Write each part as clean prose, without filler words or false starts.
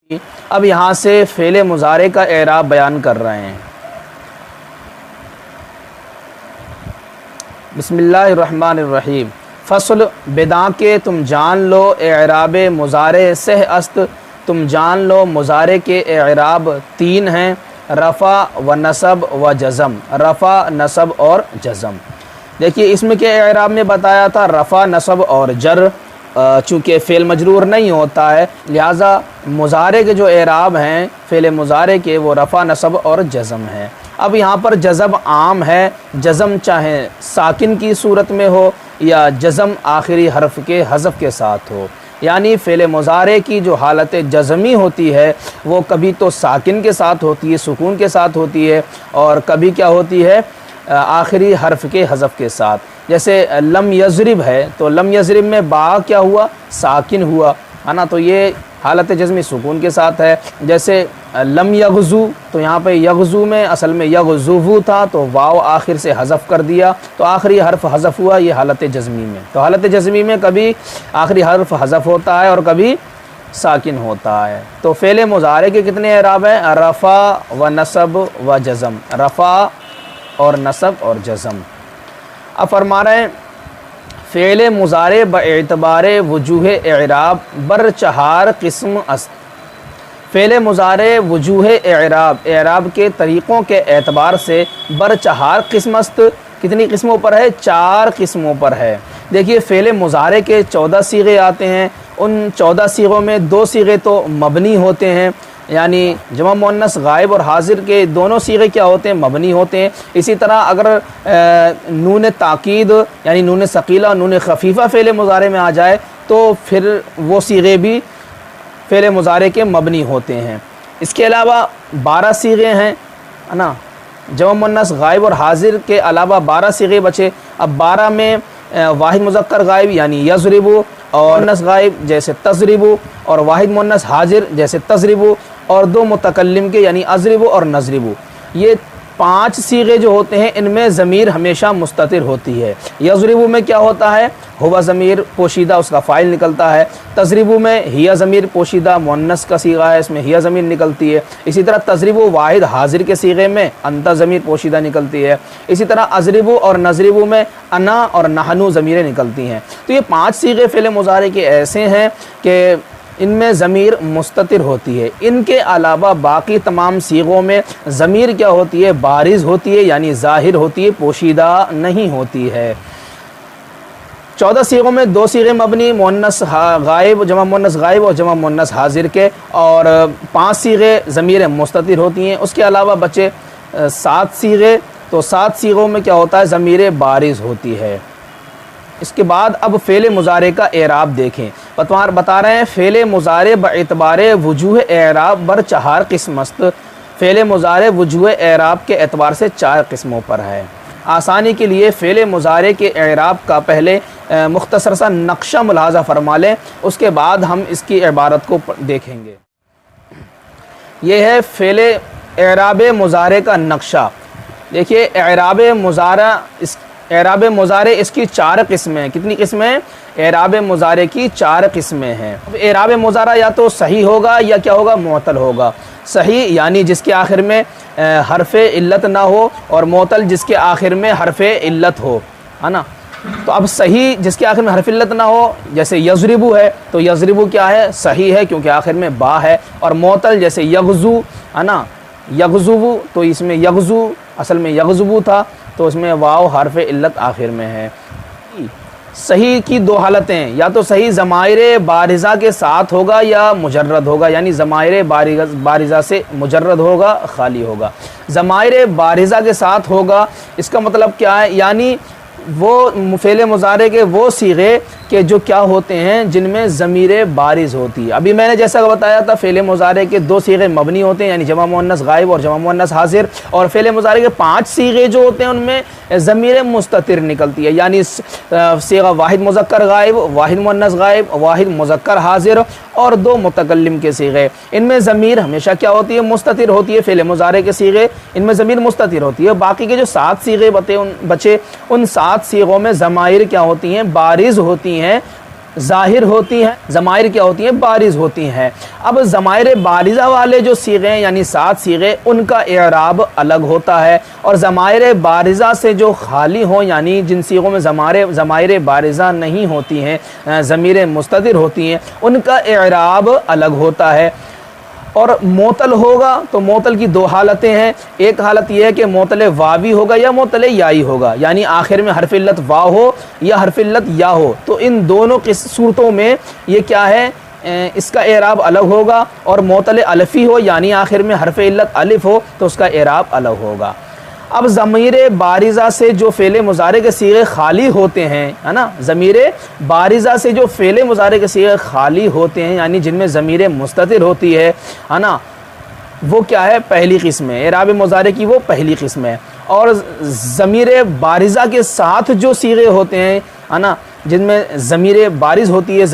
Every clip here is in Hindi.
अब यहाँ से फ़ेल मुज़ारे का एराब बयान कर रहे हैं। बिस्मिल्लाहिर्रहमानिर्रहीम। फ़स्ल बिदा के तुम जान लो एराब मुज़ारे सह अस्त, तुम जान लो मुज़ारे के एराब तीन हैं, रफ़ा व नसब व जज़म। रफ़ा, नसब और जज़म। देखिए इसमें के एराब में बताया था रफ़ा, नसब और जर। चूँकि फ़ेल मजरूर नहीं होता है, लिहाजा मुज़ारे के जो एराब हैं फ़ेल मुज़ारे के वो रफ़ा, नसब और जज़म हैं। अब यहाँ पर जज़म आम है, जज़म चाहे साकिन की सूरत में हो या जज़म आखिरी हर्फ के हज़फ के साथ हो। यानी फ़ेल मुज़ारे की जो हालत जज़मी होती है वो कभी तो साकिन के साथ होती है, सुकून के साथ होती है, और कभी क्या होती है आखिरी हर्फ के हज़फ के साथ। जैसे लम यज़रिब है तो लम यज़रिब में बा क्या हुआ, साकिन हुआ, है ना, तो ये हालत जज़मी सुकून के साथ है। जैसे लम यग़ज़ू, तो यहाँ पे यग़ज़ू में असल में यग़ज़ुवू था तो वाव आखिर से हज़फ कर दिया तो आखिरी हर्फ हज़फ हुआ, ये हालत जज़मी में। तो हालत जज़मी में कभी आखिरी हर्फ हज़फ होता है और कभी साकिन होता है। तो फ़ेल मुज़ारे के कितने एराब हैं, रफ़ा व नसब व जज़म। रफ़ा और नसब और जज़म। अब फरमा रहे हैं फ़ेल मुज़ारे बएतबारे वजूह एराब बर चहार किस्म अस्त। फ़ेल मुज़ारे वजूह एराब, एराब के तरीक़ों के एतबार से बर चहार किस्म अस्त, कितनी किस्मों पर है, 4 किस्मों पर है। देखिए फ़ेल मुज़ारे के 14 सीगे आते हैं, उन 14 सीगों में 2 सीगे तो मबनी होते हैं, यानी जमा मुअन्नस गायब और हाजिर के दोनों सीगे क्या होते हैं, मबनी होते हैं। इसी तरह अगर नून ताकीद यानी नून सकीला, नून खफीफ़ा फ़ेल मुज़ारे में आ जाए तो फिर वो सीगे भी फ़ेल मुज़ारे के मबनी होते हैं। इसके अलावा 12 सीगे हैं, है ना, जमा मुअन्नस गायब और हाजिर के अलावा 12 सीगे बचे। अब 12 में वाहिद मुज़क्कर गायब यानी यज़रिबु, और मुअन्नस गायब जैसे तज़रिबु, और वाहिद मुअन्नस हाजिर जैसे तज़रिबु, और 2 मुतकल्लिम के यानी अज़रिबु और नज़रिबु। ये 5 सीगे जो होते हैं इनमें ज़मीर हमेशा मुस्ततिर होती है। यज़रिबु में क्या होता है, हुवा ज़मीर पोशीदा, उसका फ़ाइल निकलता है। तज़रिबु में हिया ज़मीर पोशीदा, मुअन्नस का सीगा है, इसमें हिया ज़मीर निकलती है। इसी तरह तज़रिबु वाहिद हाजिर के सीगे में अंता ज़मीर पोशीदा निकलती है। इसी तरह अज़रिबु और नज़रिबु में अना और नहनु ज़मीरें निकलती हैं। तो ये 5 सीगे फ़ेल मुज़ारे के ऐसे हैं कि इनमें ज़मीर मुस्ततिर होती है। इनके अलावा बाकी तमाम सीगों में ज़मीर क्या होती है, बारिज़ होती है, यानी ज़ाहिर होती है, पोशीदा नहीं होती है। 14 सीगों में 2 सीगे मबनी, मुअन्नस गायब, जमा मुअन्नस गायब और जमा मुअन्नस हाजिर के, और 5 सीगे ज़मीरें मुस्ततिर होती हैं। उसके अलावा बचे 7 सीगे, तो 7 सीगों में क्या होता है, ज़मीर बारिज़ होती है। इसके बाद अब फ़ेल मुज़ारे का एराब देखें। बता रहे हैं फ़ेल मुज़ारे बएतबारे वजूह एराब बर 4 किस्म अस्त। फ़ेल मुज़ारे वजूह एराब के एतबार से 4 किस्मों पर है। आसानी के लिए फ़ेल मुज़ारे के एराब का पहले मुख्तसर सा नक्शा मुलाहज़ा फरमा लें, उसके बाद हम इसकी इबारत को देखेंगे। ये है फ़ेल एराब मुज़ारे का नक्शा। देखिए एराब मुज़ारा, इस एराब मुज़ारे इसकी 4 किस्में हैं। कितनी किस्में हैं, एराब मुज़ारे की 4 किस्में हैं। अब एराब मुज़ारा या तो सही होगा या क्या होगा, मुअतल होगा। सही यानी जिसके आखिर में हरफ़े इल्लत ना हो, और मुअतल जिसके आखिर में हरफ़े इल्लत हो, है ना। तो अब सही जिसके आखिर में हरफ़ इल्लत ना हो, जैसे यज़रिबु है तो यज़रिबु क्या है, सही है क्योंकि आखिर में बा है। और मुअतल जैसे यग़ज़ू, है ना, यग़ज़ुबु, तो इसमें यग़ज़ू असल में यग़ज़ुबु था तो इसमें वाव हरफ़ इल्लत आखिर में है। सही की 2 हालतें, या तो सही ज़माइर बारिज़ा के साथ होगा या मुजर्रद होगा, यानी ज़माइर बारिज़ा से मुजर्रद होगा, खाली होगा। ज़माइर बारिज़ा के साथ होगा, इसका मतलब क्या है, यानी वो फ़ेल मुज़ारे के वो सीगे के जो क्या होते हैं जिनमें ज़मीर बारिज़ होती है। अभी मैंने जैसा बताया था फ़ेल मुज़ारे के 2 सीगे मबनी होते हैं, यानी जमा मुअन्नस गायब और जमा मुअन्नस हाजिर, और फ़ेल मुज़ारे के 5 सीगे जो होते हैं उनमें ज़मीर मुस्ततिर निकलती है, यानी सीगा वाहिद मुज़क्कर गायब, वाहिद मुअन्नस गायब, वाहिद मुज़क्कर हाजिर और 2 मुतकल्लिम के सीगे। इनमें ज़मीर हमेशा क्या होती है, मुस्ततिर होती है। फ़ेल मुज़ारे के सीगे इनमें ज़मीर मुस्ततिर होती है। बाकी के जो 7 सीगे बचे उन 7 सीगों में ज़माइर क्या होती हैं, बारिज़ होती हैं, ज़ाहिर होती हैं, ज़माइर क्या होती हैं, बारिज़ होती हैं। अब ज़माइर बारिज़ा वाले जो सीगे यानी 7 सीगे, उनका एराब अलग होता है, और ज़माइर बारिज़ा से जो खाली हों यानी जिन सीगों में ज़माइर बारिज़ा नहीं होती हैं, ज़मीर मुस्ततिर होती हैं, उनका एराब अलग होता है। और मोतल होगा तो मोतल की 2 हालतें हैं। एक हालत यह है कि मोतल वावी होगा या मोतल याई होगा, यानी आखिर में हरफ इल्लत वा हो या हरफ इल्लत या हो। तो इन दोनों की सूरतों में ये क्या है, इसका एराब अलग होगा। और मोतल अलफ़ी हो यानी आखिर में हरफ इल्लत अलिफ हो तो उसका एराब अलग होगा। अब ज़मीर बारिज़ा से जो फ़ेल मुज़ारे के सीगे खाली होते हैं, है ना, ज़मीर बारिज़ा से जो फ़ेल मुज़ारे के सीगे खाली होते हैं यानी जिनमें ज़मीर मुस्ततिर होती है ना, वो क्या है, पहली किस्म है। एराब मुज़ारे की वो पहली किस्म है। और ज़मीर बारिज़ा के साथ जो सीगे होते हैं, है ना, जिनमें ज़मीर बारिज़ होती है,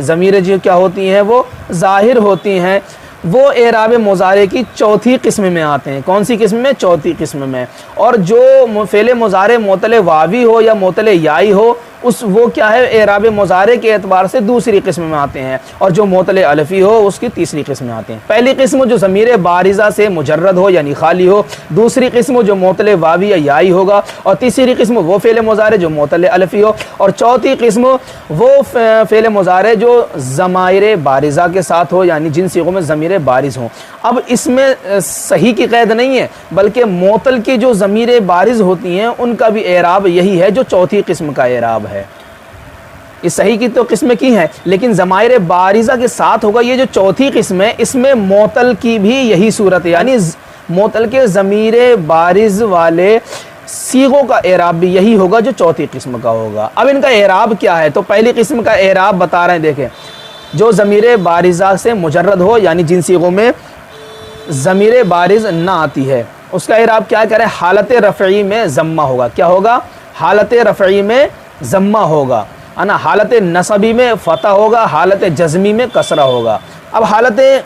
ज़मीर जो क्या होती हैं वो ज़ाहिर होती हैं, वो एराब मुज़ारे की चौथी किस्म में आते हैं। कौन सी किस्म में, चौथी किस्म में। और जो फ़ेल मुज़ारे मोतले वावी हो या मोतले याई हो, वो क्या है, एराब मुज़ारे के एतबार से दूसरी किस्म में आते हैं। और जो मोतले अलफ़ी हो उसकी तीसरी किस्म में आते हैं। पहली किस्म जो ज़मीर बारिज़ा से मुजर्रद हो यानी खाली हो, दूसरी किस्म जो मोतले वावी या याई होगा, और तीसरी किस्म वो फ़ेल मुज़ारे जो मोतले अलफ़ी हो, और चौथी किस्म वो फ़ेल मुज़ारे जो ज़माइर बारिज़ा के साथ हो यानी जिन सीगों में ज़मीर बारिज़ हों। अब इसमें सही की क़ैद नहीं है, बल्कि मोतल की जो ज़मीर बारिज़ होती हैं उनका भी एराब यही है जो चौथी किस्म का एराब है। इस सही की तो किस्म की है, लेकिन ज़माइर बारिज़ा के साथ होगा ये जो चौथी किस्म है, इसमें मोतल की भी यही सूरत है, यानी मोतल के ज़मीर बारिज़ वाले सीगों का एराब भी यही होगा जो चौथी किस्म का होगा। अब इनका एराब क्या है, तो पहली किस्म का एराब बता रहे हैं, देखें, जो ज़मीर बारिज़ा से मुजर्रद हो यानी जिन सीगों में ज़मीर बारिज़ ना आती है, उसका एराब क्या करें, हालत रफ़ई में ज़म्मा होगा। क्या होगा, हालत रफ़ई में ज़म्मा होगा, है ना। हालत नसबी में फ़तह होगा, हालत जज़मी में कसरा होगा। अब हालत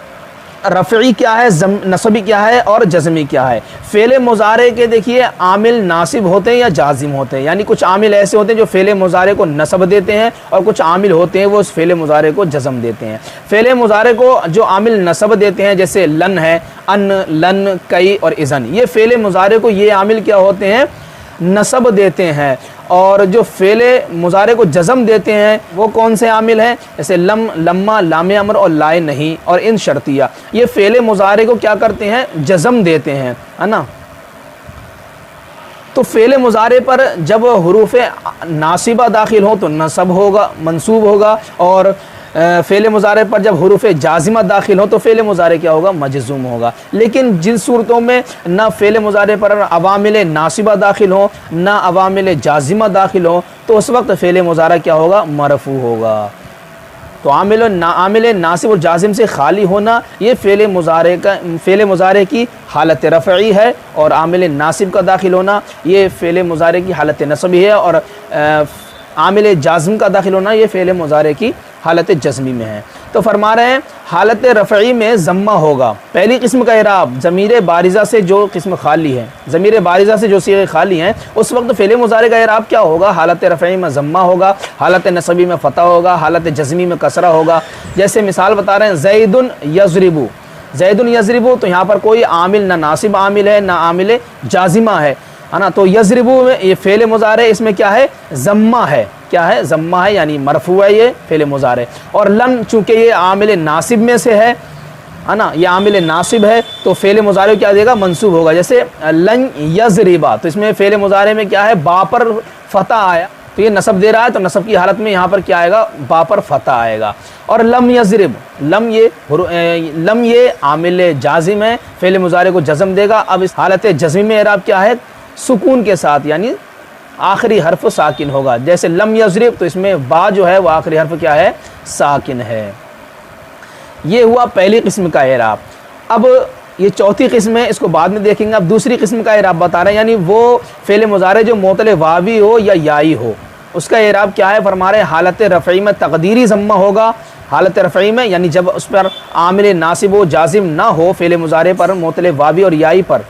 रफ़ई क्या है, नसबी क्या है और जज़मी क्या है। फ़ेल मुज़ारे के देखिए आमिल नासिब होते हैं या जाजिम होते हैं, यानी कुछ आमिल ऐसे होते हैं जो फ़ेल मुज़ारे को नसब देते हैं, और कुछ आमिल होते हैं वो उस फ़ेल मुज़ारे को जज़म देते हैं। फ़ेल मुज़ारे को जो आमिल नसब देते हैं जैसे लन है, अन, लन, कई और इज़न, ये फ़ेल मुज़ारे को ये आमिल क्या होते हैं, नसब देते हैं। और जो फ़ेले मुज़ारे को जज़म देते हैं वो कौन से आमिल हैं, जैसे लम, लम्मा, लामे अमर और लाए नहीं और इन शर्तिया, ये फ़ेले मुज़ारे को क्या करते हैं, जज़म देते हैं, है ना। तो फ़ेले मुज़ारे पर जब हुरूफ़ नासिबा दाखिल हो तो नसब होगा, मंसूब होगा, और फ़ेल मुज़ारे पर जब हुरूफ़ जाज़िमा दाखिल हो तो फ़ेल मुज़ारे क्या होगा, मजज़ूम होगा। लेकिन जिन सूरतों में ना फ़ेल मुज़ारे पर अवामिल नासिबा दाखिल हो ना अवामिल जाज़िमा दाखिल हो, तो उस वक्त फ़ेल मुज़ारा क्या होगा, मरफ़ू होगा। तो आमिल नासिब और जाज़िम से खाली होना ये फ़ेल मुज़ारे की हालत रफ़ई है, और आमिल नासिब का दाखिल होना ये फ़ेल मुज़ारे की हालत नसबी है, और आमिल जाज़िम का दाखिल होना ये फ़ेल मुज़ारे की हालत जज़मी में है। तो फरमा रहे हैं हालत रफ़ई में ज़म्मा होगा। पहली किस्म का एराब, ज़मीर बारिज़ा से जो किस्म खाली है, ज़मीर बारिज़ा से जो सीगे खाली हैं, उस वक्त फ़ेल मुज़ारे का एराब क्या होगा, हालत रफ़ई में ज़म्मा होगा, हालत नसबी में फ़तह होगा, हालत जज़मी में कसरा होगा। जैसे मिसाल बता रहे हैं, ज़ैदुन यज़रिबु, ज़ैदुन यज़रिबु, तो यहाँ पर कोई आमिल ना नासिब आमिल है ना आमिल जाज़िमा है ना। तो यज़रिबु में ये फ़ेल मुज़ारे, इसमें क्या है, ज़म्मा है, क्या है, ज़म्मा है, यानी मरफ़ू है ये फ़ेल मुज़ारे। और लन चूँकि ये आमिल नासिब में से है ना, ये आमिल नासिब है, तो फ़ेल मुज़ारे क्या देगा, मंसूब होगा। जैसे लन यज़रिबा, तो इसमें फ़ेल मुज़ारे में क्या है, बा पर फ़तह आया, तो ये नसब दे रहा है, तो नसब की हालत में यहाँ पर क्या आएगा, बा पर फ़तह आएगा। और लम यज़रिब, लम ये आमिल जाज़िम है, फ़ेल मुज़ारे को जज़म देगा। अब इस हालत जज़मी में एराब क्या है, सुकून के साथ, यानी आखिरी हर्फ साकिन होगा। जैसे लम यज़रिब, तो इसमें बा जो है वो आखिरी हर्फ क्या है, साकिन है। ये हुआ पहली किस्म का एराब। अब ये चौथी किस्म है, इसको बाद में देखेंगे। अब दूसरी किस्म का एराब बता रहे हैं, यानी वो फ़ेल मुज़ारे जो मोतले वावी हो या याई हो, उसका एराब क्या है, फरमा रहे हालत रफ़ई में तक़दीरी ज़म्मा होगा। हालत रफ़ई में यानी जब उस पर आमिल नासिब हो जाज़िम ना हो, फ़ेल मुज़ारे पर मोतले वावी और याई पर,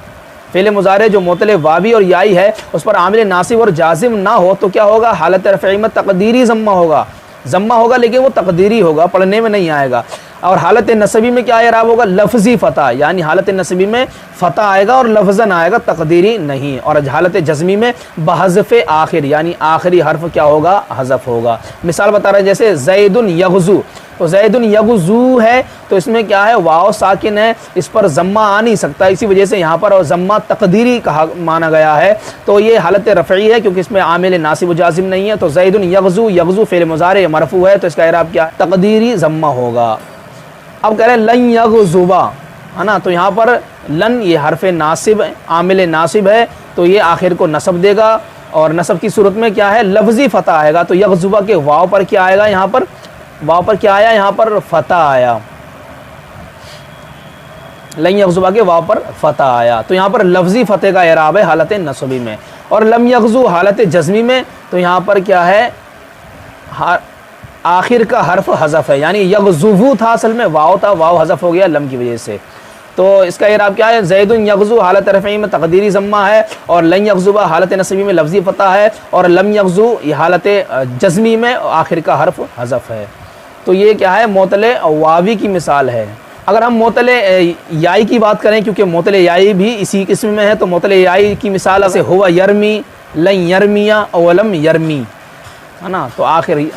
फ़ेल मुज़ारे जो मोतले वावी और याई है उस पर आमिल नासिब और जाज़िम ना हो, तो क्या होगा, हालत रफ़ई में तक़दीरी ज़म्मा होगा। ज़म्मा होगा लेकिन वो तकदीरी होगा, पढ़ने में नहीं आएगा। और हालत नसबी में क्या एराब होगा, लफ्ज़ी फ़तह, यानी हालत नसबी में फ़तह आएगा और लफ्ज़न आएगा, तकदीरी नहीं। और हालत जज़मी में बहज़फ़ आखिर, यानी आखिरी हर्फ क्या होगा, हज़फ होगा। मिसाल बता रहे हैं जैसे ज़ैदुन यग़ज़ू, तो ज़ैदुन यग़ज़ू है तो इसमें क्या है, वाव साकिन है, इस पर ज़म्मा आ नहीं सकता, इसी वजह से यहाँ पर ज़म्मा तकदीरी कहा माना गया है। तो ये हालत रफ़ई है क्योंकि इसमें आमिल नासिब व जाज़िम नहीं है। तो ज़ैदुन यग़ज़ू, यग़ज़ू फ़ेल मुज़ारे मरफ़ू है तो इसका एराब क्या, तकदीरी ज़म्मा होगा। अब कह रहे हैं लन यग़ज़ुबा, है ना, तो यहाँ पर लन ये हरफ नासिब आमिल नासिब है तो ये आखिर को नसब देगा और नसब की सूरत में क्या है, लफ्ज़ी फ़तह आएगा। तो यग़ज़ुबा के वाव पर क्या आएगा, यहाँ पर वाव पर क्या आया, यहाँ पर फ़तह आया, लन यग़ज़ुबा के वाव पर फ़तह आया, तो यहाँ पर लफ्ज़ी फ़तह का एराब है हालत नसबी में। और लम यग़ज़ु हालत जज़मी में तो यहाँ पर क्या है, आखिर का हर्फ हज़फ है, यानी यग़ज़ुवु था असल में वाव था, वाव हज़फ हो गया लम की वजह से। तो इसका एराब क्या है, ज़ैदुन यग़ज़ु हालत रफ़ई में तकदीरी ज़म्मा है और लन यग़ज़ुबा हालत नसबी में लफ्ज़ी फ़तह है और लम यग़ज़ु ये हालत जज़मी में आखिर का हर्फ हज़फ है। तो ये क्या है, मोतले वावी की मिसाल है। अगर हम मोतले याई की बात करें, क्योंकि मोतले याई भी इसी किस्म में है, तो मोतले याई की मिसाल से हुवा यरमी, लन यरमिया और लम यरमी, है ना। तो आखिर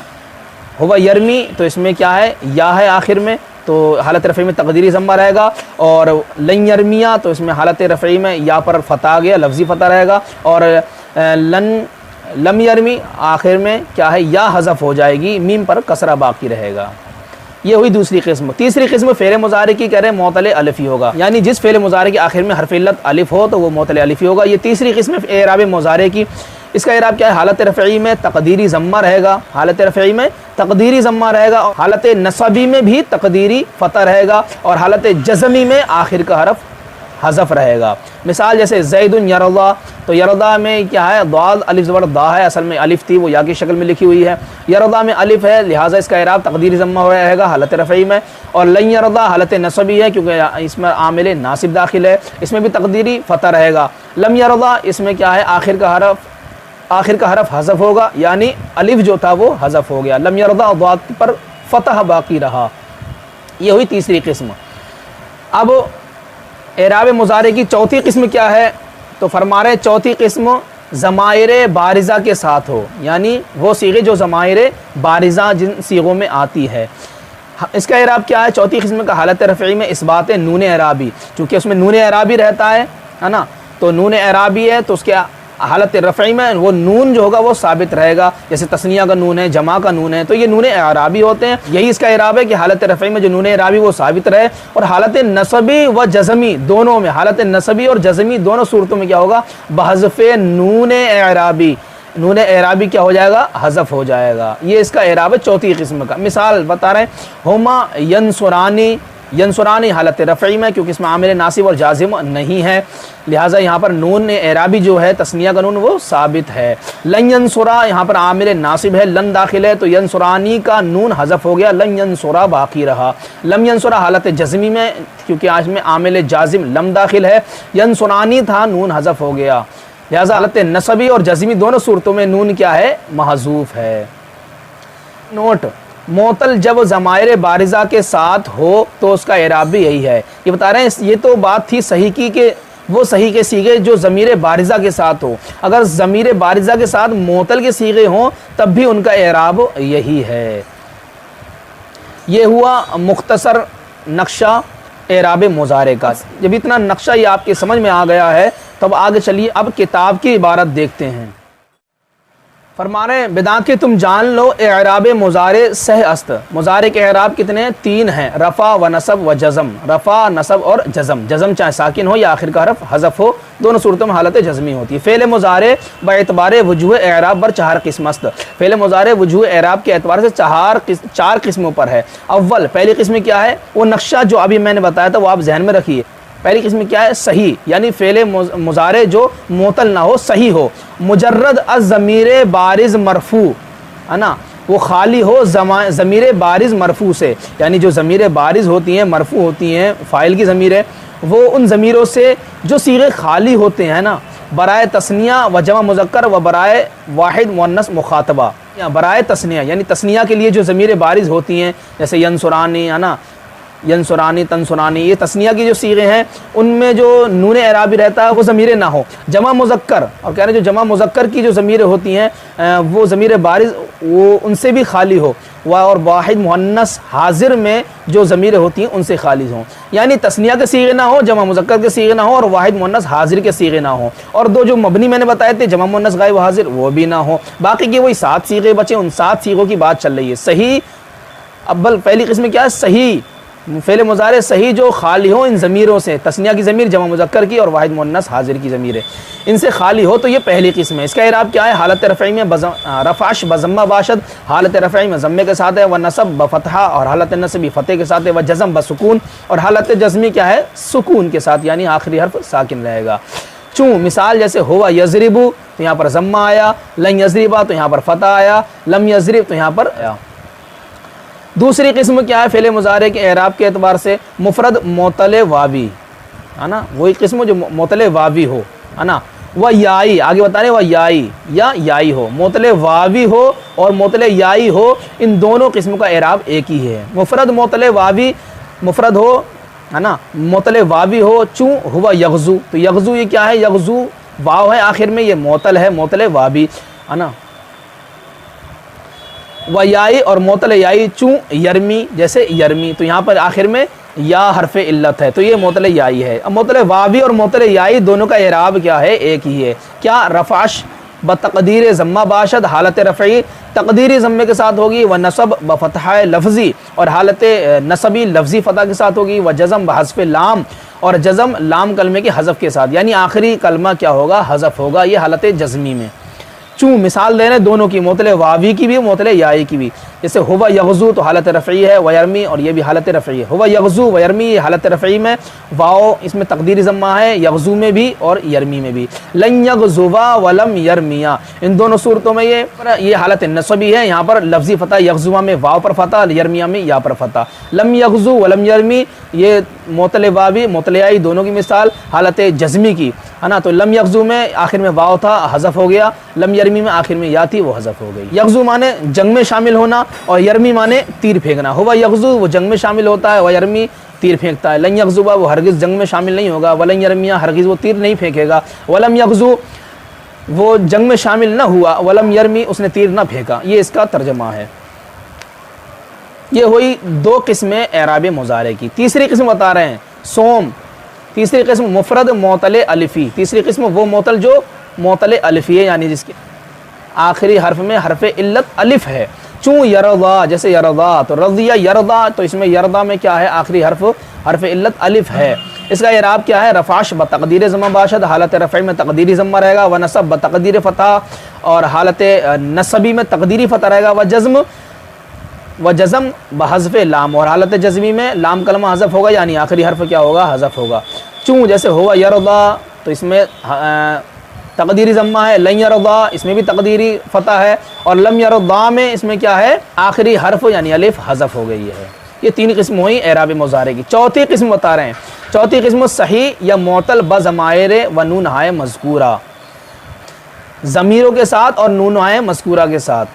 हुवा यरमी तो इसमें क्या है, या है आखिर में, तो हालत रफ़ई में तकदीरी ज़म्मा रहेगा। और लन यरमिया तो इसमें हालत रफ़ई में या पर फ़तह आ गया, लफ्ज़ी फ़तह रहेगा। और लम यरमी आखिर में क्या है, या हज़फ हो जाएगी, मीम पर कसरा बाकी रहेगा। ये हुई दूसरी किस्म। तीसरी किस्म फ़ेल मुज़ारे की कह रहे हैं मोतले अलिफ़ी होगा, यानी जिस फ़ेल मुज़ारे के आखिर में हरफ़ इल्लत अलिफ़ हो तो वो मोतले अलिफ़ी होगा। ये तीसरी किस्म एराब मुज़ारे की। इसका एराब क्या है, हालत रफ़ई में तकदीरी ज़म्मा रहेगा, हालत रफ़ई में तकदीरी ज़म्मा रहेगा, हालत नसबी में भी तकदीरी फ़तह रहेगा और हालत जज़मी में आखिर का हरफ हज़फ रहेगा। मिसाल जैसे ज़ैदुन यरदा, तो यरदा में क्या है, दाद अलिफ ज़बर दा है, असल में अलिफ थी वो या की शक्ल में लिखी हुई है, यरदा में अलिफ है लिहाजा इसका एराब तकदीरी ज़म्मा हो रहेगा हालत रफ़ई में। और लन यरदा हालत नसबी है क्योंकि इसमें आमिल नासिब दाखिल है, इसमें भी तकदीरी फ़तह रहेगा। लम यरदा इसमें क्या है, आखिर का हरफ हज़फ होगा, यानी अलिफ जो था वो हज़फ हो गया, लम यरदा दाद पर फ़तह बाकी रहा। ये हुई तीसरी किस्म। अब एराब मुज़ारे की चौथी किस्म क्या है, तो फरमा रहे चौथी किस्म ज़माइर बारिज़ा के साथ हो, यानी वो सीगे जो ज़माइर बारिज़ा जिन सीगों में आती है। इसका एराब क्या है, चौथी किस्म का हालत रफ़ई में इस्बात नून एराबी, चूँकि उसमें नून एराबी रहता है ना, तो नून एराबी है तो उसके हालत रफ़ई में वो नून जो होगा वो साबित रहेगा, जैसे तस्निया का नून है, जमा का नून है, तो ये नून एराबी होते हैं। यही इसका एराब है कि हालत रफ़ई में जो नून एराबी वो साबित रहे। और हालत नसबी व जज़मी दोनों में, हालत नसबी और जज़मी दोनों सूरतों में क्या होगा, बहज़फ़े नून एराबी, नून एराबी क्या हो जाएगा, हज़फ हो जाएगा। ये इसका एराब है चौथी किस्म का। मिसाल बता रहे हैं, हुमा यंसुरानी, यंसुरानी हालत रफ़ई में क्योंकि इसमें आमिल नासिब और जाज़िम नहीं है, लिहाजा यहाँ पर नून एराबी जो है तस्निया का नून वो साबित है। लन यंसुरा यहाँ पर आमिल नासिब है, लन दाखिल है, तो यंसुरानी का नून हज़फ हो गया, लन यंसुरा बाकी रहा। लम यंसुरा हालत जज़मी में क्योंकि आज में आमिल जाज़िम लम दाखिल है, यंसुरानी था नून हज़फ हो गया, लिहाजा हालत नसबी और जज़मी दोनों सूरतों में नून क्या है, महज़ूफ़ है। नोट, मोतल जब ज़माइर बारिज़ा के साथ हो तो उसका एराब भी यही है। ये बता रहे हैं, ये तो बात थी सही की कि वो सही के सीगे जो ज़मीर बारिज़ा के साथ हो, अगर ज़मीर बारिज़ा के साथ मोतल के सीगे हों तब भी उनका एराब यही है। ये हुआ मुख्तसर नक्शा एराब मुज़ारे का। जब इतना नक्शा ये आपके समझ में आ गया है तब आगे चलिए अब किताब की इबारत देखते हैं। फरमा रहे हैं, बिदा के तुम जान लो एराब मुज़ारे सह अस्त। मुज़ारे के एराब कितने, तीन हैं, रफ़ा व नसब व जज़म। रफ़ा, नसब और जज़म। जज़म चाहे साकिन हो या आखिर का हरफ हज़फ हो, दोनों सूरतों में हालत जज़मी होती है। फ़ेल मुज़ारे ब एतबार वजूह एराब बर चार किस्म अस्त। फ़ेल मुज़ारे वजूह एराब के एतबार से चार किस्मों पर है। अव्वल, पहली किस्म क्या है, वो नक्शा जो अभी मैंने बताया था वो आप जहन में रखिए। पहली किस्म क्या है, सही, यानी फ़ेल मुज़ारे जो मोतल ना हो, सही हो। मुजर्रद अज़मीर बारिज़ मरफू, है ना, वो खाली हो ज़मीर बारिज़ मरफू से, यानी जो ज़मीर बारिज़ होती हैं मरफू होती हैं, फ़ाइल की ज़मीर है, वो उन ज़मीरों से जो सीगे खाली होते हैं ना, बराए तस्निया व जमा मुज़क्कर व बराए वाहिद मुअन्नस मुखातबा। बराए तस्निया यानी तस्निया के लिए जो ज़मीर बारिज़ होती हैं, जैसे यंसुरानी है ना, यंसुरानी तंसुरानी, ये तस्निया की जो सीगे हैं उनमें जो नून एराबी रहता है वो ज़मीर ना हो। जमा मुज़क्कर, और कह रहे हैं जो जमा मुज़क्कर की जो ज़मीर होती हैं वो ज़मीर बारिज़ वो उनसे भी खाली हो, और वाहिद मुअन्नस हाजिर में जो ज़मीर होती हैं उनसे खाली हों। यानी तस्निया के सीगे ना हो, जमा मुज़क्कर के सीगे ना हो, और वाहिद मुअन्नस हाजिर के सीगे ना हो। और दो जो मबनी मैंने बताए थे, जमा मुअन्नस गायब हाजिर, वो भी ना हो। बाकी के वही 7 सीगे बचे, उन 7 सीगों की बात चल रही है। सही अव्वल पहली किस्म क्या है, सही फ़ेल मुज़ारे सही जो खाली हो इन ज़मीरों से, तस्निया की ज़मीर, जमा मुज़क्कर की और वाहिद मुअन्नस हाजिर की ज़मीर है, इनसे खाली हो, तो ये पहली किस्म है। इसका इराब क्या है, हालत रफ़ई में रफ़ाश बज़म्मा बाशद, हालत रफ़ई में ज़म्मे के साथ है, व नसब बफ़तहा, और हालत नसबी फ़तेह के साथ है, व जज़म बसुकून, और हालत जज़मी क्या है, सुकून के साथ, यानी आखिरी हर्फ साकिन रहेगा। चूँ मिसाल जैसे हुआ यज़रिबु तो यहाँ पर ज़म्मा आया, लन यज़रिबा तो यहाँ पर फ़तह आया, लम यज़रिब तो यहाँ पर आया। दूसरी किस्म क्या है फ़ेल मुज़ारे के एराब के एतबार से, मुफ़रद मोतले वावी, है ना, वही किस्म जो मोतले वावी हो, है ना, वह याई, आगे बता रहे वह याई या याई हो, मोतले वावी हो और मोतले याई हो, इन दोनों किस्म का एराब एक ही है। मुफ़रद मोतले वावी मुफ़रद हो, है ना, मोतले वावी हो, चूँ हुआ यग़ज़ू, तो यग़ज़ू ये क्या है, यग़ज़ू वाव है आखिर में, ये मोतल है, मोतले वावी, है ना, व याई और मोतल याई, चूँ यरमी जैसे यरमी, तो यहाँ पर आखिर में या हरफ इल्लत है, तो ये मोतल याई है। अब मोतल वावी और मोतल याई दोनों का इराब क्या है, एक ही है। क्या, रफ़ाश बतक़दीर ज़म्मा बाशद, हालत रफ़ई तक़दीरी ज़म्मे के साथ होगी, व नसब बफ़तहा लफ्ज़ी, और हालत नसबी लफ्ज़ी फ़तह के साथ होगी, व जज़म बहज़्फ़ लाम, और जज़म लाम कलमे के हज़फ़ के साथ, यानी आखिरी कलमा क्या होगा, हज़फ़ होगा, ये हालत जज़मी में। चूँ मिसाल दे रहे दोनों की, मोतले वावी की भी मोतले याई की भी। जैसे हुवा यग़ज़ू तो हालत रफ़ई है, वयरमी और ये भी हालत रफ़ई है। हुवा यग़ज़ू वयरमी ये हालत रफ़ई में, वाओ इसमें तक़दीरी ज़म्मा है, यग़ज़ू में भी और यरमी में भी। लन यग़ज़ुवा वलम यरमिया, इन दोनों सूरतों में ये हालत नसबी है, यहाँ पर लफ्ज़ी फ़तह, यग़ज़ुवा में वाव पर फ़तह, यरमिया में या पर फ़तह। लम यग़ज़ू वलम यरमी ये मोतले वावी मोतले याई दोनों की मिसाल हालत जज़मी की, है ना, तो लम यग़ज़ू में आखिर में वाव था, हज़फ़ हो गया, लम यरमी में आखिर में या थी, वो हज़फ़ हो गई। यग़ज़ू माने जंग में शामिल होना और यरमी माने तीर फेंकना। हुवा यग़ज़ू वो जंग में शामिल होता है, व यरमी तीर फेंकता है। लन यग़ज़ुबा वो हरगिज़ जंग में शामिल नहीं होगा, वलन यरमिया हरगिज़ वो तीर नहीं फेंकेगा। वलम यग़ज़ू वो जंग में शामिल न हुआ, वलम यरमी उसने तीर न फेंका। ये इसका तर्जमा है। ये हुई 2 किस्में एराब मुज़ारे की। तीसरी किस्म बता रहे हैं सोम। तीसरी किस्म मुफ़रद मोतले अलिफ़ी, तीसरी किस्म वो मोतल जो मोतले अलिफ़ी है, यानी जिसके आखिरी हर्फ में हर्फ इल्लत अलिफ़ है। चूँ यरदा जैसे यरदा, तो रज़िया यरदा, तो इसमें यरदा में क्या है, आखिरी हर्फ इल्लत अलिफ़ है। इसका इराब क्या है, रफ़ाश बतक़दीर ज़म्मा बाशद, हालत रफ़ई में तक़दीरी ज़म्मा रहेगा, व नसब बतक़दीर फ़तह, और हालत नसबी में तक़दीरी फ़तह रहेगा, व जज़म बहज़्फ़े लाम, और हालत जज़मी में लाम कलमा हज़फ़ होगा, यानी आखिरी हर्फ क्या होगा, हज़फ़ होगा। चूँ जैसे हुआ यरदा, तो इसमें तक़दीरी ज़म्मा है, लन यरदा इसमें भी तक़दीरी फ़तह है, और लम यरदा में इसमें क्या है, आखिरी हर्फ यानी अलिफ़ हज़फ़ हो गई है। ये 3 किस्म हुई एराब मुज़ारे की। चौथी किस्म बता रहे हैं, चौथी किस्म सही या मोतल बज़माइर व नून हाय मज़कूरा, ज़मीरों के साथ और नून हाय मज़कूरा के साथ,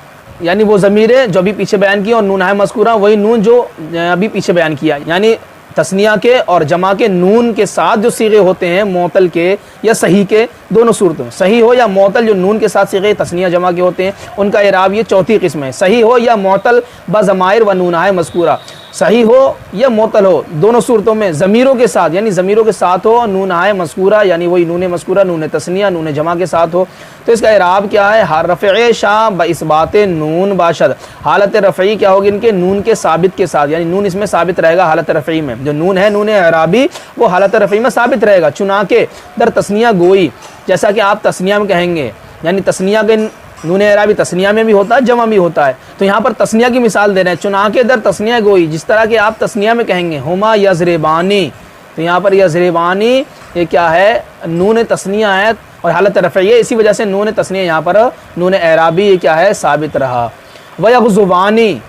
यानी वो ज़मीरें जो अभी पीछे बयान किया और नून हाय मज़कूरा वही नून जो अभी पीछे बयान किया, यानी तस्निया के और जमा के नून के साथ जो सीगे होते हैं, मोतल के या सही के, दोनों सूरतों में सही हो या मोतल जो नून के साथ सीगे तस्निया जमा के होते हैं, उनका इराब ये चौथी किस्म है। सही हो या मोतल बज़माइर व नून हाय मज़कूरा, सही हो या मोतल हो, दोनों सूरतों में ज़मीरों के साथ, यानी ज़मीरों के साथ हो, नून हाय मज़कूरा यानी वही नून मज़कूरा, नून तस्निया नून जमा के साथ हो, तो इसका इराब क्या है, रफ़े शाह ब इस्बात नून बाशद, हालत रफ़ई क्या होगी इनके, नून के साबित के साथ, यानी नून इसमें साबित रहेगा हालत रफ़ई में, जो नून है नून एराबी वो हालत रफ़ई में साबित रहेगा। चुनाके दर तस्निया गोई, जैसा कि आप तस्निया में कहेंगे, यानी तस्निया के नून एराबी तस्निया में भी होता है, जमा भी होता है, तो यहाँ पर तस्निया की मिसाल दे रहे हैं। चुनाके दर तस्निया गोई, जिस तरह के आप तस्निया में कहेंगे हुमा यज़रिबानी, तो यहाँ पर यज़रिबानी ये क्या है, नून तस्निया है और हालत रफ़ई है, इसी वजह से नून तस्निया यहाँ पर नून एराबी ये क्या है, साबित रहा। वयग़ज़ुबानी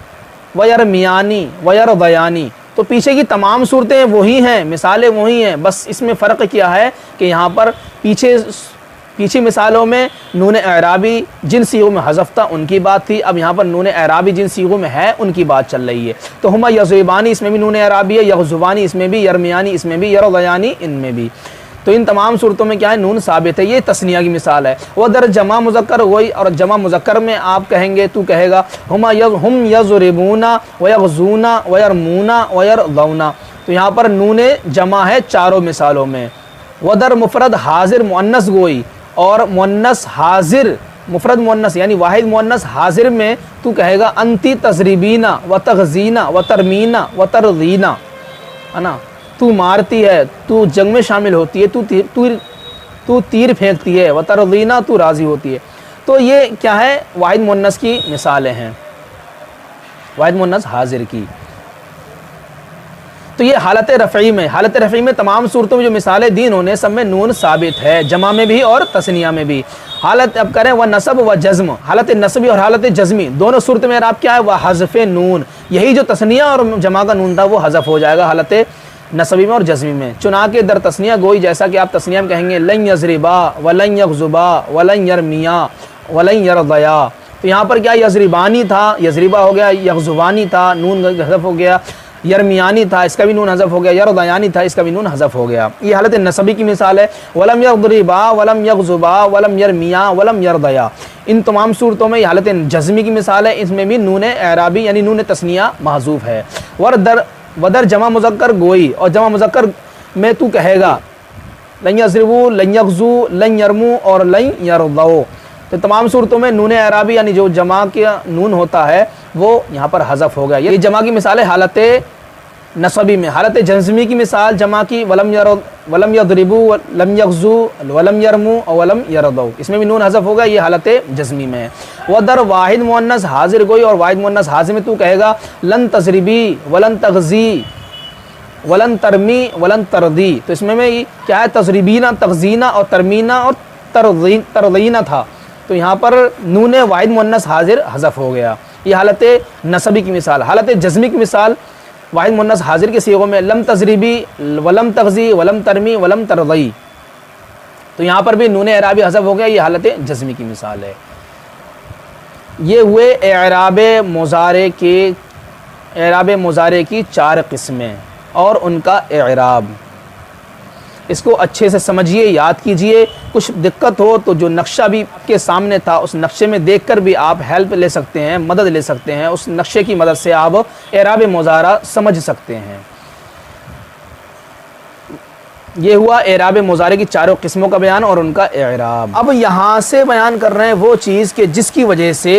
वयरमियानी वयरदयानी, तो पीछे की तमाम सूरतें वही हैं, मिसालें वही हैं, बस इसमें फ़र्क क्या है कि यहाँ पर पीछे पीछे मिसालों में नून एराबी जिन सीगों में हज़फ था उनकी बात थी, अब यहाँ पर नून एराबी जिन सीगों में है उनकी बात चल रही है। तो हुमा यज़रिबानी इसमें भी नून एराबी है, यग़ज़ुबानी इसमें भी, यरमियानी इसमें भी, यरज़यानी इनमें भी। तो इन तमाम सूरतों में क्या है, नून साबित है। ये तस्निया की मिसाल है। वह दर जमा मुज़क्कर वही, और जमा मुज़क्कर में आप कहेंगे, तू कहेगा हम यज़रिबूना व यग़ज़ूना व यरमूना व यरज़ौना। तो यहाँ पर नून जमा है चारों मिसालों में। वह दर मुफ़रद हाजिर मुअन्नस गोई और मुअन्नस हाजिर, मुफ़रद मुअन्नस यानी वाहिद मुअन्नस हाजिर में तू कहेगा अंती तज़रिबीना व तग़ज़ीना व तरमीना व तरज़ीना, है ना। तू मारती है, तू जंग में शामिल होती है, तू तीर फेंकती है, व तरज़ीना तू राज़ी होती है। तो ये क्या है, वाहिद मुअन्नस की मिसालें हैं, वाहिद मुअन्नस हाजिर की। तो ये हालत रफ़ई में, हालत रफ़ई में तमाम सूरतों में जो मिसालें दी उन्होंने सब में नून साबित है, जमा में भी और तस्निया में भी। हालत अब करें वह नसब व जज़्म, हालत नसबी और हालत जज़्मी दोनों सूरत में आप क्या है, वह हज़फ़ नून, यही जो तस्निया और जमा का नून था वो हज़फ़ हो जाएगा हालत नसबी में और जज़्मी में। चुना के दर तस्निया गोई, जैसा कि आप तस्निया में कहेंगे लन यज़रिबा वलन यग़ज़ुबा वलन यरमिया वलन यरज़या। तो यहाँ पर क्या यज़रिबानी था, यज़रिबा हो गया, यग़ज़ुबानी था, नून हज़फ़ हो गया, यरमियानी था, इसका भी नून हज़फ़ हो गया, यरज़यानी था, इसका भी नून हज़फ़ हो गया। ये हालत नसबी की मिसाल है। वलम यज़रिबा वलम यग़ज़ुबा वलम यरमिया वलम यरज़या। इन तमाम सूरतों में हालत जज़्मी की मिसाल है, इसमें भी नून एराबी यानी नून तस्निया महज़ूफ़ है। वदर जमा मुज़क्कर गोई, और जमा मुज़क्कर में तू कहेगा लन यज़रिबू लन यग़ज़ू लन यरमू और लन यरज़ौ। तो तमाम सूरतों में नून एराबी यानी जो जमा का नून होता है वो यहाँ पर हज़फ़ हो गया। ये जमा की मिसाल है हालत नसबी में। हालत जज़्मी की मिसाल जमा की वलम यज़रिबू वलम यग़ज़ू वलम यरमू और वलम यरज़ौ, इसमें भी नून हज़फ़ होगा, ये हालत जज़्मी में है। वह दर वाहिद मुअन्नस हाजिर गोई, और वाहिद मुअन्नस हाजिर में तू कहेगा लन तज़रिबी वलन तग़ज़ी वलन तरमी वलन तरदी। तो इसमें में क्या है, तज़रिबीना तग़ज़ीना और तरमीना और तरज़ीना था, तो यहाँ पर नून वाहिद मुअन्नस हाजिर हज़फ़ हो गया। ये हालत नसबी की मिसाल। हालत जज़्मी की मिसाल वाहिद मुअन्नस हाजिर के सीगों में लम तज़रिबी वलम तग़ज़ी वलम तरमी वलम तरज़ई। तो यहाँ पर भी नून एराबी हज़फ़ हो गया, ये हालत जज़्मी की मिसाल है। ये हुए एराब मुज़ारे की चार किस्में और उनका एराब। इसको अच्छे से समझिए, याद कीजिए। कुछ दिक्कत हो तो जो नक्शा भी आपके सामने था उस नक्शे में देखकर भी आप हेल्प ले सकते हैं, मदद ले सकते हैं। उस नक्शे की मदद से आप एराब मुज़ारा समझ सकते हैं। ये हुआ एराब मुज़ारे की चारों किस्मों का बयान और उनका एराब। अब यहाँ से बयान कर रहे हैं वो चीज़ कि जिसकी वजह से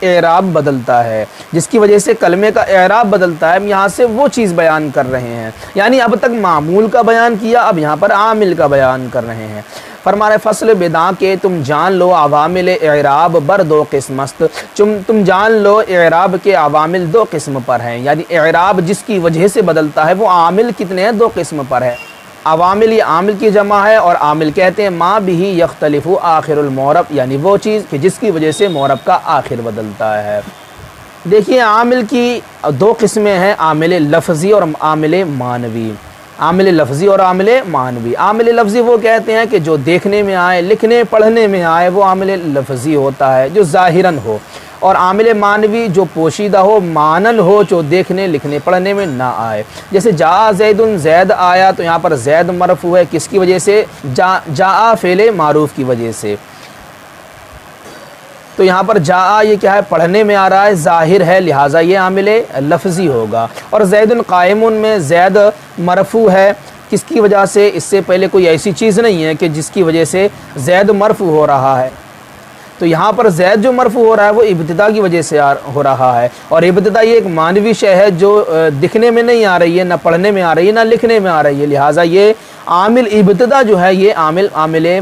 एराब बदलता है, जिसकी वजह से कलमे का एराब बदलता है। हम यहाँ से वो चीज़ बयान कर रहे हैं, यानी अब तक मामूल का बयान किया, अब यहाँ पर आमिल का बयान कर रहे हैं। फरमा रहे फ़स्ल बिदा के तुम जान लो अवामिल एराब बर दो किस्मस्त। तुम जान लो एराब के अवामिल दो किस्म पर हैं, यानी एराब जिसकी वजह से बदलता है वो आमिल कितने हैं, दो किस्म पर है। अवामिल ये आमिल की जमा है, और आमिल कहते हैं माँ बिही यख्तलिफु आखिरुल मौरब, यानी वो चीज़ कि जिसकी वजह से मौरब का आखिर बदलता है। देखिए आमिल की दो किस्में हैं, आमिल लफ्ज़ी और आमिल मानवी। आमिल लफ्ज़ी और आमिल मानवी। आमिल लफ्ज़ी वो कहते हैं कि जो देखने में आए, लिखने पढ़ने में आए, वो आमिल लफ्ज़ी होता है, जो ज़ाहिरन हो। और आमिल मानवी जो पोशीदा हो, मानल हो, जो देखने लिखने पढ़ने में ना आए। जैसे जा ज़ैदुन, ज़ैद आया, तो यहाँ पर ज़ैद मरफ़ू है, किसकी वजह से, जा फ़ेले मारूफ़ की वजह से। तो यहाँ पर जा ये क्या है, पढ़ने में आ रहा है, ज़ाहिर है, लिहाजा ये आमिल लफ्ज़ी होगा। और ज़ैदुन क़ाइमुन में ज़ैद मरफ़ू है, किसकी वजह से, इससे पहले कोई ऐसी चीज़ नहीं है कि जिसकी वजह से ज़ैद मरफ़ू हो रहा है। तो यहाँ पर ज़ैद जो मरफ़ू हो रहा है वो इब्तिदा की वजह से हो रहा है। और इब्तिदा ये एक मानवी शय है जो दिखने में नहीं आ रही है, ना पढ़ने में आ रही है, ना लिखने में आ रही है, लिहाजा ये आमिल इब्तिदा जो है ये आमिल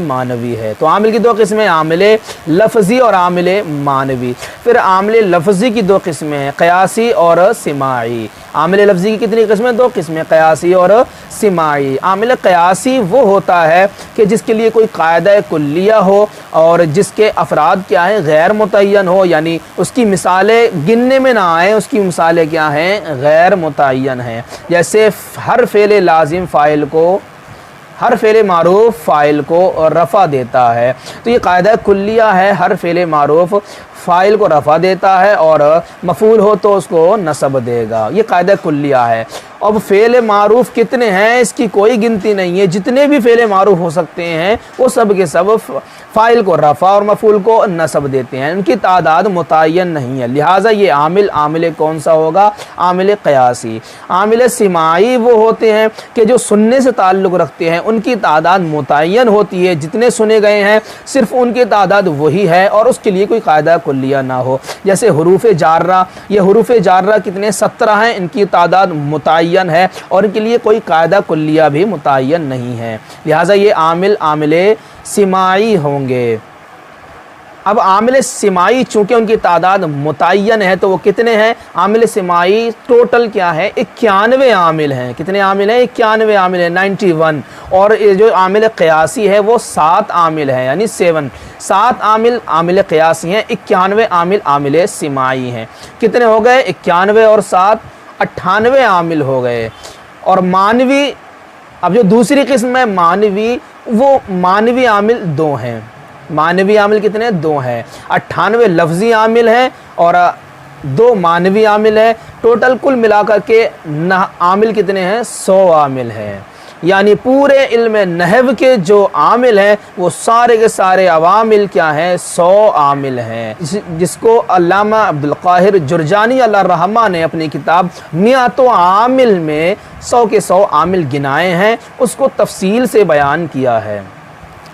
मानवी है। तो आमिल की दो किस्में, आमिल लफ्ज़ी और आमिल मानवी। फिर आमिल लफ्ज़ी की दो किस्में हैं, क़यासी और सिमाई। आमिल लफ्ज़ी की कितनी किस्में, दो किस्में, क़यासी और सिमाई। आमिल क़यासी वो होता है कि जिसके लिए कोई कायदा कुल्लिया हो और जिसके अफराद क्या है, गैर मुतय्यन हो, यानी उसकी मिसालें गिनने में ना आए, उसकी मिसालें क्या हैं, गैर मुतय्यन हैं। जैसे हर फ़ेल लाजिम फ़ाइल को हर फ़ेल मारूफ फ़ाइल को रफ़ा देता है। तो ये कायदा कुल्लिया है, हर फ़ेल मारूफ फ़ाइल को रफ़ा देता है और मफ़ूल हो तो उसको नसब देगा। ये कायदा कुल्लिया है। अब फ़ेल मारूफ कितने हैं इसकी कोई गिनती नहीं है। जितने भी फ़ेल मारूफ हो सकते हैं वो सब के सब फ़ाइल को रफ़ा और मफ़ूल को नसब देते हैं। इनकी तादाद मुतय्यन नहीं है। लिहाजा ये आमिल कौन सा होगा? आमिल क़यासी। आमिल सिमाई वो होते हैं कि जो सुनने से ताल्लुक़ रखते हैं, उनकी तादाद मुतय्यन होती है। जितने सुने गए हैं सिर्फ़ उनकी तादाद वही है और उसके लिए कोई कायदा कुल्लिया ना हो। जैसे हुरूफ़ जार्रा, ये हुरूफ़ जार्रा कितने? 17 हैं। इनकी तादाद मुतय्यन है और इनके लिए कोई कायदा कुल्लिया भी मुतय्यन नहीं है। लिहाजा ये आमिल सिमाई होंगे। अब आमिल सिमाई चूँकि उनकी तादाद मुतय्यन है तो वो कितने हैं? आमिल सिमाई टोटल क्या है? 91 आमिल हैं। कितने आमिल हैं? 91 आमिल हैं, 91। और ये जो आमिल क़यासी है वो 7 आमिल हैं, यानी 7 आमिल क़यासी हैं। 91 आमिल सिमाई हैं। कितने हो गए? 91 और 7 98 आमिल हो गए। और मानवी, अब जो दूसरी किस्म है मानवी, वो मानवी आमिल 2 हैं। मानवी आमिल कितने? 2 हैं। 98 लफ्ज़ी आमिल हैं और 2 मानवी आमिल है। टोटल कुल मिलाकर के आमिल कितने हैं? 100 आमिल हैं। यानी पूरे इल्म नहव के जो आमिल हैं वो सारे के सारे अवामिल क्या हैं? 100 आमिल हैं। जिसको अल्लामा अब्दुल क़ाहिर जुरजानी अल्लाह रहमा ने अपनी किताब मियातो आमिल में 100 के 100 आमिल गिनाए हैं, उसको तफसील से बयान किया है।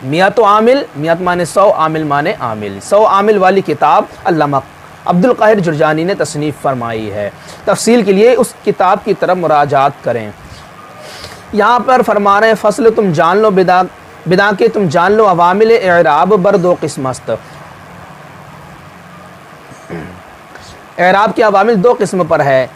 मियातो आमिल, मियात माने 100, आमिल माने आमिल। 100 आमिल वाली किताब अल्लामा अब्दुल क़ाहिर जुरजानी ने तसनीफ़ फरमाई है। तफसील के लिए उस किताब की तरफ मुराजात करें। यहाँ पर फरमा रहे हैं फ़स्ल तुम जान लो बिदा के तुम जान लो अवामिल एराब बर 2 किस्मस्त। एराब के अवामिल 2 किस्म पर है,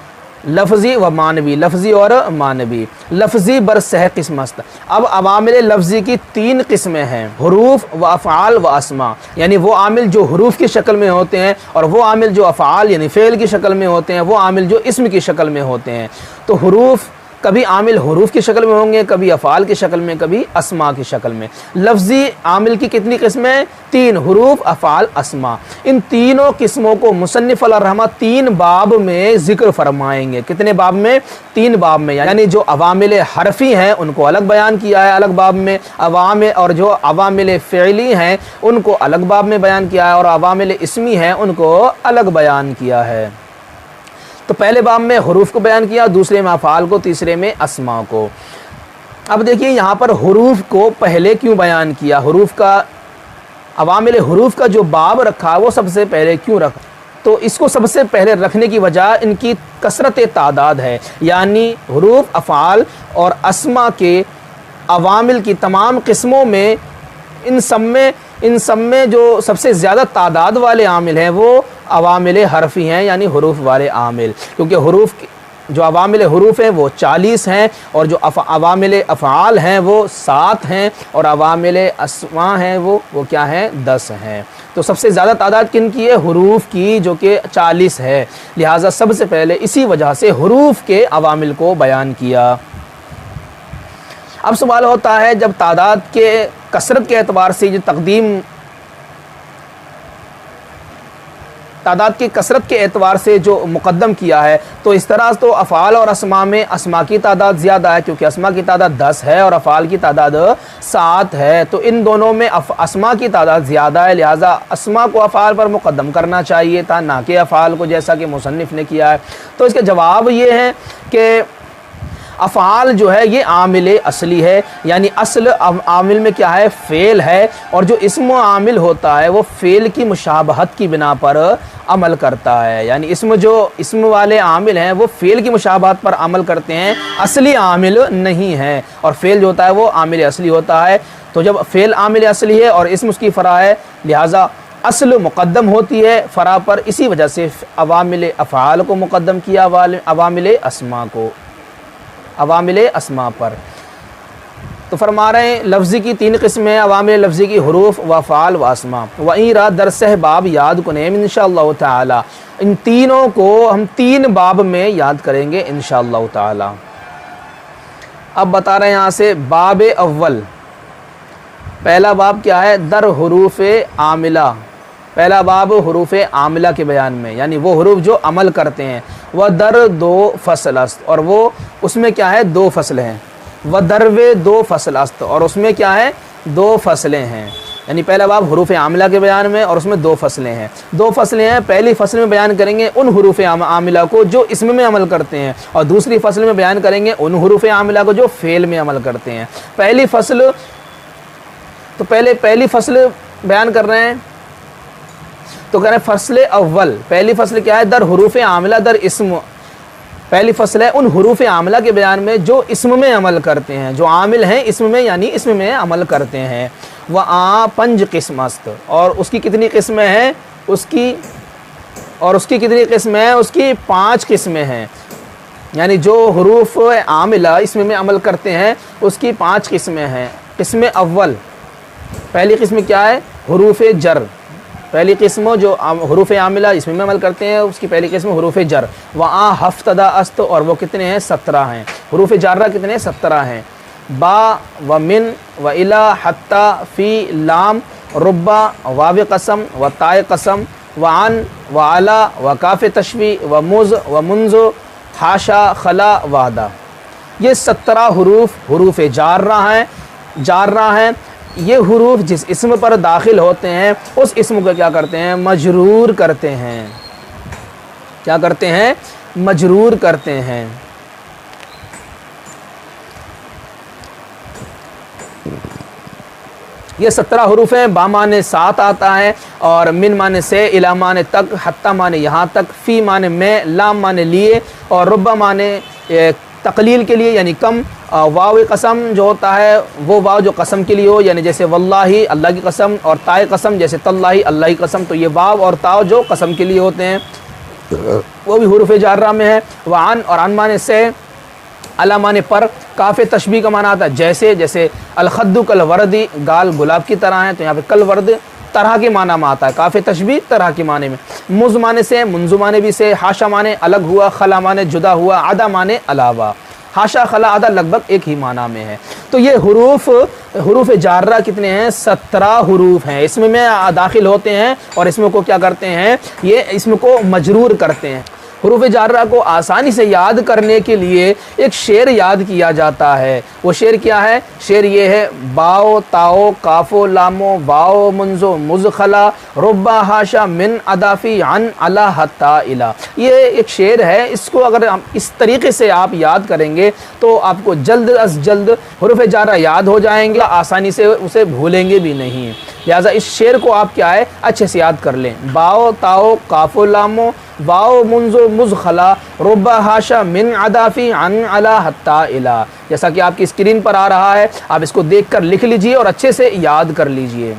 लफ्ज़ी व मानवी, लफ्ज़ी और मानवी। लफ्ज़ी बर सह किस्मस्त। अब अवामिल लफ्ज़ी की 3 किस्में हैं, हुरूफ व अफ़आल व अस्मा। यानी वो आमिल जो हुरूफ की शक्ल में होते हैं और वो आमिल जो अफ़आल यानी फ़ेल की शक्ल में होते हैं, वो आमिल जो इस्म की शक्ल में होते हैं। तो हुरूफ, कभी आमिल हुरूफ की शक्ल में होंगे, कभी अफ़ाल की शक्ल में, कभी अस्मा की शक्ल में। लफ्ज़ी आमिल की कितनी किस्में? 3, हुरूफ, अफ़ाल, अस्मा। इन तीनों किस्मों को मुसन्निफ़ अलैहिर्रहमा 3 बाब में ज़िक्र फरमाएंगे। कितने बाब में? 3 बाब में। यानी जो अवामिल हरफ़ी हैं उनको अलग बयान किया है अलग बाब में, और जो अवामिल फ़िअली हैं उनको अलग बाब में बयान किया है, और अवामिल इस्मी हैं उनको अलग बयान किया है। तो पहले बाब में हुरूफ को बयान किया, दूसरे में अफ़ाल को, तीसरे में अस्मा को। अब देखिए यहाँ पर हुरूफ को पहले क्यों बयान किया? हुरूफ का, अवामिल हुरूफ का जो बाब रखा वो सबसे पहले क्यों रखा? तो इसको सबसे पहले रखने की वजह इनकी कसरत तादाद है। यानी हुरूफ, अफ़ाल और अस्मा के अवामिल की तमाम किस्मों में इन सब में जो सबसे ज़्यादा तादाद वाले आमिल हैं वो अवामिल हरफ़ी हैं, यानी हुरूफ वाले आमिल। क्योंकि हुरूफ जो अवामिल हुरूफ हैं वो 40 हैं, और जो अवामिल अफ़आल हैं वो 7 हैं, और अवामिल अस्मा हैं वो क्या हैं? 10 हैं। तो सबसे ज़्यादा तादाद किन की है? हुरूफ की, जो कि 40 है। लिहाजा सबसे पहले इसी वजह से हुरूफ के अवामिल को बयान किया। अब सवाल होता है, जब तादाद के कसरत के एतबार से जो तादाद की कसरत के एतबार से जो मुक़द्दम किया है, तो इस तरह तो अफ़आल और अस्मा में अस्मा की तादाद ज़्यादा है, क्योंकि अस्मा की तादाद 10 है और अफ़आल की तादाद 7 है। तो इन दोनों में अस्मा की तादाद ज़्यादा है, लिहाजा अस्मा को अफ़आल पर मुक़द्दम करना चाहिए था, ना कि अफ़आल को, जैसा कि मुसन्निफ़ ने किया है। तो इसका जवाब ये है कि अफ़आल जो है ये आमिल असली है, यानी असल आमिल में क्या है? फ़ेल है। और जो इस्म आमिल होता है वो फ़ेल की मुशाबहत की बिना पर अमल करता है। यानी इस्म वाले आमिल हैं वो फ़ेल की मुशाबहत पर अमल करते हैं, असली आमिल नहीं है। और फ़ेल जो होता है वो आमिल असली होता है। तो जब फ़ेल आमिल असली है और इस्म उसकी फ़रा है, लिहाजा असल मुक़द्दम होती है फ़रा पर। इसी वजह से अवामिल अफ़आल को मुक़द्दम किया अवामिल अस्मा को, अवामिल अस्मा पर। तो फरमा रहे हैं लफ्ज़ी की 3 किस्में हैं, अवामिल लफ्ज़ी की हुरूफ व अफ़आल व अस्मा। वहीं रहा दरसह बाब याद कुनेम इंशाअल्लाह ताला। इन तीनों को हम 3 बाब में याद करेंगे इंशाअल्लाह ताला। अब बता रहे हैं यहाँ से बाब अव्वल, पहला बाब क्या है, दर हुरूफ आमिला। पहला बाब हुरूफ आमिला के बयान में, यानी वो हुरूफ जो अमल करते हैं। वह दर दो फसल अस्त, और वो उसमें क्या है, दो फसलें हैं। वह दरवे दो फसल अस्त, और उसमें क्या है, दो फसलें हैं। यानी पहला बाब हुरूफ आमिला के बयान में, और उसमें दो फसलें हैं। दो फसलें हैं, पहली फसल में बयान करेंगे उन हुरूफ आमिला को जो इसम में अमल करते हैं, और दूसरी फसल में बयान करेंगे उन हुरूफ आमिला को जो फेल में अमल करते हैं। पहली फसल, तो पहली फसल बयान कर रहे हैं, तो कह रहे हैं फसल अव्वल, पहली फसल क्या है, दर हुरूफ आमिला दर इस्म। पहली फसल है उन हुरूफ आमिला के बयान में जो इस्म में अमल करते हैं, जो आमिल हैं इस्म में, यानी इस्म में अमल करते हैं। वह पंज किस्मस्त, और उसकी कितनी किस्में हैं, उसकी कितनी किस्में हैं, उसकी 5 किस्में हैं। यानी जो हुरूफ आमिला इसम में अमल करते हैं उसकी 5 किस्में हैं। किस्म अव्वल, पहली किस्म क्या है, हुरूफ जर। पहली किस्म जो हुरूफ आमिला इसमें में अमल करते हैं उसकी पहली किस्म हुरूफ जर। वहाँ हफ्तदा अस्त, और वो कितने हैं, 17 हैं। हुरूफ जारा कितने हैं, 17 हैं। बा व मिन व इला हत्ता फ़ी लाम रुब्बा वाव कसम व ताय कसम व अन व अला व काफ़ तशबी व मुज़ व मुंज़ो हाशा खला वादा। ये 17 हुरूफ जारा हैं। ये हुरूफ जिस इस्म पर दाखिल होते हैं उस इस्म को क्या करते हैं, मजरूर करते हैं। क्या करते हैं, मजरूर करते हैं। ये 17 हुरूफ हैं। बा माने 7 आता है, और मिन माने से, इला माने तक, हत्ता माने यहाँ तक, फ़ी माने में, लाम माने लिए, और रुब्बा माने तकलील के लिए यानी कम। वाव कसम जो होता है वो वाव जो कसम के लिए हो, यानी जैसे वल्लाही अल्लाह की कसम, और ताए कसम जैसे तल्लाही अल्लाह की कसम, तो ये वाव और ताव जो कसम के लिए होते हैं वो भी हुरूफ जारा में है। वान, और अन माने से, अला माने पर, काफ़े तशबी का माना आता है जैसे, जैसे अलखद्दु कल वर्दी, गाल गुलाब की तरह है, तो यहाँ पे कल वर्द तरह के माना में आता है, काफ़े तशबी तरह के माने में। मुज़ माने से, मुंजु माने भी से, हाशा माने अलग हुआ, खला माने जुदा हुआ, आदा माने अलावा। हाशा खला आदा लगभग एक ही माना में है। तो ये हुरूफ जारा कितने हैं, 17 हुरूफ हैं। इसमें दाखिल होते हैं और इसमें को क्या करते हैं, ये इसमें को मजरूर करते हैं। हुरूफ जारा को आसानी से याद करने के लिए एक शेर याद किया जाता है। वो शेर क्या है, शेर ये है, बाओ ताओ काफ़ो लामो वाओ मुंजो मुज़खला रुब्बा हाशा मिन अदाफ़ी अन अला हत्ता इला। ये एक शेर है। इसको अगर हम इस तरीके से आप याद करेंगे तो आपको जल्द अज जल्द हुरूफ जारा याद हो जाएंगे, आसानी से उसे भूलेंगे भी नहीं। लिहाजा इस शेर को आप क्या है, अच्छे से याद कर लें। बाओ ताओ काफ़ो लामो वाओ मुंजो मुज़खला रुब्बा हाशा मिन अदाफ़ी अन अला हत्ता इला। जैसा कि आपकी स्क्रीन पर आ रहा है, आप इसको देखकर लिख लीजिए और अच्छे से याद कर लीजिए।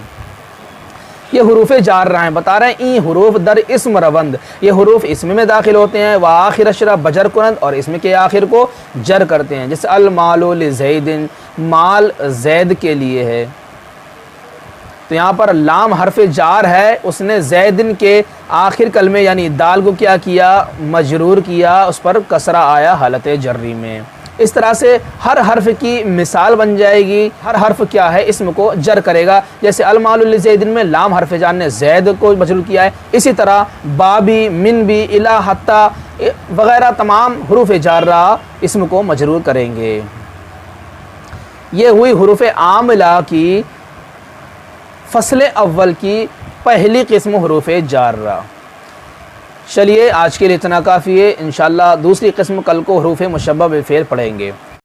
ये हुरूफ जारा हैं, बता रहे हैं ई हुरूफ दर इस्म रवंद, ये हुरूफ इसम में दाखिल होते हैं। व आखिर अशरा बजर कुनंद, और इसमें के आखिर को जर करते हैं। जैसे अल मालो लिज़ैदिन, माल जैद के लिए है, तो यहाँ पर लाम हरफ जार है, उसने जैदिन के आखिर कलमे यानी दाल को क्या किया, मजरूर किया, उस पर कसरा आया हालत जर्री में। इस तरह से हर हर्फ की मिसाल बन जाएगी। हर हर्फ क्या है, इसम को जर करेगा। जैसे अलमालुल ज़ैदिन में लाम हरफ जार ने जैद को मजरूर किया है, इसी तरह बाबी, मिन भी, इला, हत्ता वगैरह तमाम हुरूफ जारा इसम को मजरूर करेंगे। ये हुई हुरूफ आमिला की फसल अव्वल की पहली किस्म हुरूफ जारा। चलिए आज के लिए इतना काफ़ी है। इंशाअल्लाह दूसरी किस्म कल को हुरूफ मुशब्बह बिफ़ेल पढ़ेंगे।